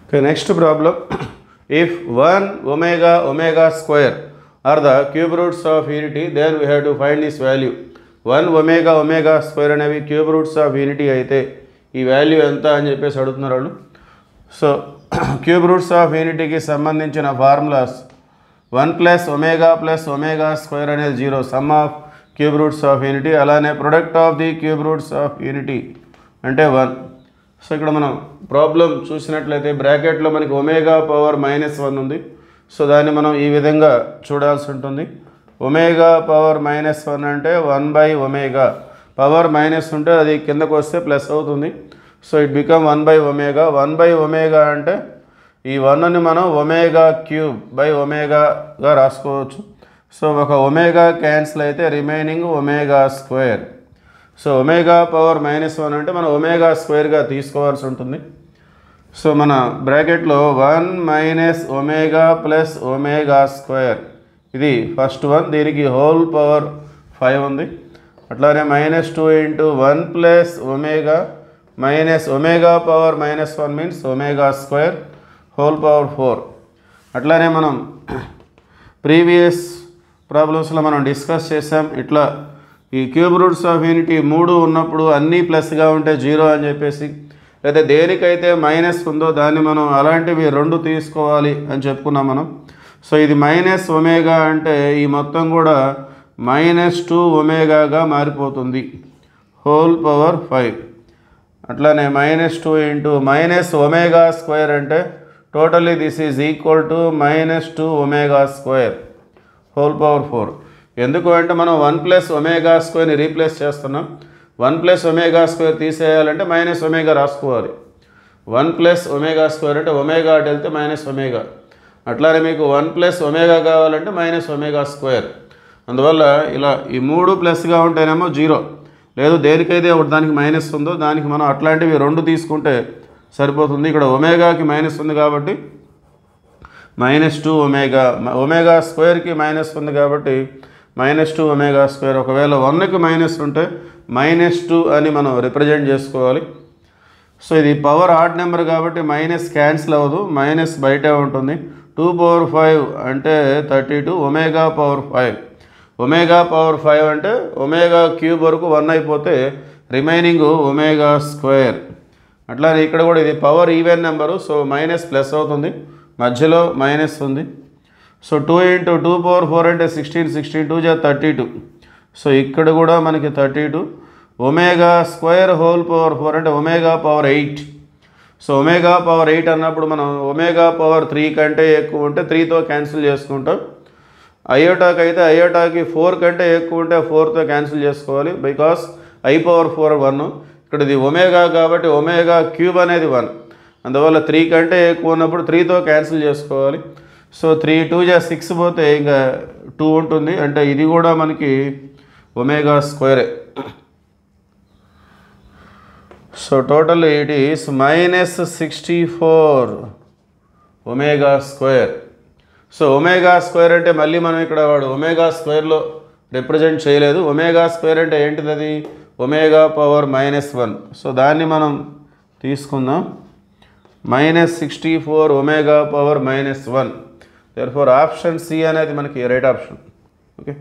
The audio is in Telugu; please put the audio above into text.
Okay, next problem. If 1 omega square are the cube roots of unity, then we have to find this value. 1 omega square అనేవి cube roots of unity అయితే ఈ వాల్యూ ఎంత అని చెప్పేసి అడుగుతున్నారు వాళ్ళు. సో క్యూబ్ రూట్స్ ఆఫ్ యూనిటీకి సంబంధించిన ఫార్ములాస్ 1 + omega స్క్వేర్ అనేది 0, sum of cube roots of unity. అలానే product of the cube roots of unity అంటే 1. సో ఇక్కడ మనం ప్రాబ్లం చూసినట్లయితే బ్రాకెట్లో మనకి ω⁻−1 ఉంది. సో దాన్ని మనం ఈ విధంగా చూడాల్సి ఉంటుంది. ω⁻−1 అంటే 1/ω, పవర్ మైనస్ ఉంటే అది కిందకు వస్తే ప్లస్ అవుతుంది. So it become 1/ω. 1/ω అంటే ఈ 1ని మనం ω³ రాసుకోవచ్చు. సో ఒక ఒమేగా క్యాన్సిల్ అయితే రిమైనింగ్ ω². సో ω⁻−1 అంటే మనం ω² తీసుకోవాల్సి ఉంటుంది. సో మన బ్రాకెట్లో 1 - ω + ω², ఇది ఫస్ట్ వన్. దీనికి హోల్ పవర్ 5 ఉంది. అట్లానే -2 × 1 + ω ω⁻−1 మీన్స్ ω² హోల్ పవర్ 4. అట్లానే మనం ప్రీవియస్ ప్రాబ్లమ్స్లో మనం డిస్కస్ చేసాం. ఇట్లా ఈ క్యూబ్ రూట్స్ ఆఫ్ యూనిటీ 3 ఉన్నప్పుడు అన్నీ ప్లస్గా ఉంటే 0 అని చెప్పేసి, లేదా దేనికైతే మైనస్ ఉందో దాన్ని మనం అలాంటివి 2 తీసుకోవాలి అని చెప్పుకున్నాం మనం. సో ఇది -ω అంటే ఈ మొత్తం కూడా -2ω మారిపోతుంది, హోల్ పవర్ 5. అట్లానే -2 × -ω² అంటే totally this is equal to -2ω² whole power 4. ఎందుకు అంటే మనం 1 + ω² రీప్లేస్ చేస్తున్నాం. 1 + ω² తీసేయాలంటే -ω రాసుకోవాలి. 1 + ω² అంటే ఒమేగా అటు వెళ్తే -ω. అట్లానే మీకు 1 + ω కావాలంటే -ω². అందువల్ల ఇలా ఈ 3 ప్లస్గా ఉంటేనేమో 0, లేదు దేనికైతే దానికి మైనస్ ఉందో దానికి మనం అట్లాంటివి 2 తీసుకుంటే సరిపోతుంది. ఇక్కడ ఒమేగాకి మైనస్ ఉంది కాబట్టి -2ω, ω²కి మైనస్ ఉంది కాబట్టి -2ω². ఒకవేళ 1కి మైనస్ ఉంటే -2 అని మనం రిప్రజెంట్ చేసుకోవాలి. సో ఇది పవర్ ఆడ్ నెంబర్ కాబట్టి మైనస్ క్యాన్సిల్ అవ్వదు, మైనస్ బయటే ఉంటుంది. 2/5 అంటే 32, ω⁻5. ω⁻5 అంటే ω³ వరకు 1 అయిపోతే రిమైనింగ్ ω². అట్లానే ఇక్కడ కూడా ఇది power even number, so minus plus అవుతుంది, మధ్యలో మైనస్ ఉంది. సో 2 × 2/4 అంటే 16, 2 × 32. సో ఇక్కడ కూడా మనకి 32. ω² హోల్ పవర్ 4 అంటే ω⁻8. సో ω⁻8 అన్నప్పుడు మనం ω⁻3 కంటే ఎక్కువ ఉంటే 3తో క్యాన్సిల్ చేసుకుంటాం. అయోటాకి అయితే అయోటాకి 4 కంటే ఎక్కువ ఉంటే 4తో క్యాన్సిల్ చేసుకోవాలి, బికాస్ I⁴ 1. ఇక్కడ ఇది ఒమేగా కాబట్టి ω³ అనేది 1. అందువల్ల 3 కంటే ఎక్కువ ఉన్నప్పుడు 3తో క్యాన్సిల్ చేసుకోవాలి. సో 3 × 2 = 6 పోతే ఇంకా 2 ఉంటుంది, అంటే ఇది కూడా మనకి ω². So total it is -64 ω². So ω² అంటే మళ్ళీ మనం ఇక్కడ వాడు ω² రిప్రజెంట్ చేయలేదు. ω² అంటే ఏంటిది, అది ω⁻−1. సో దాన్ని మనం తీసుకుందాం, -64 ω⁻−1. దేర్ఫోర్ ఆప్షన్ సి అనేది మనకి రైట్ ఆప్షన్. ఓకే.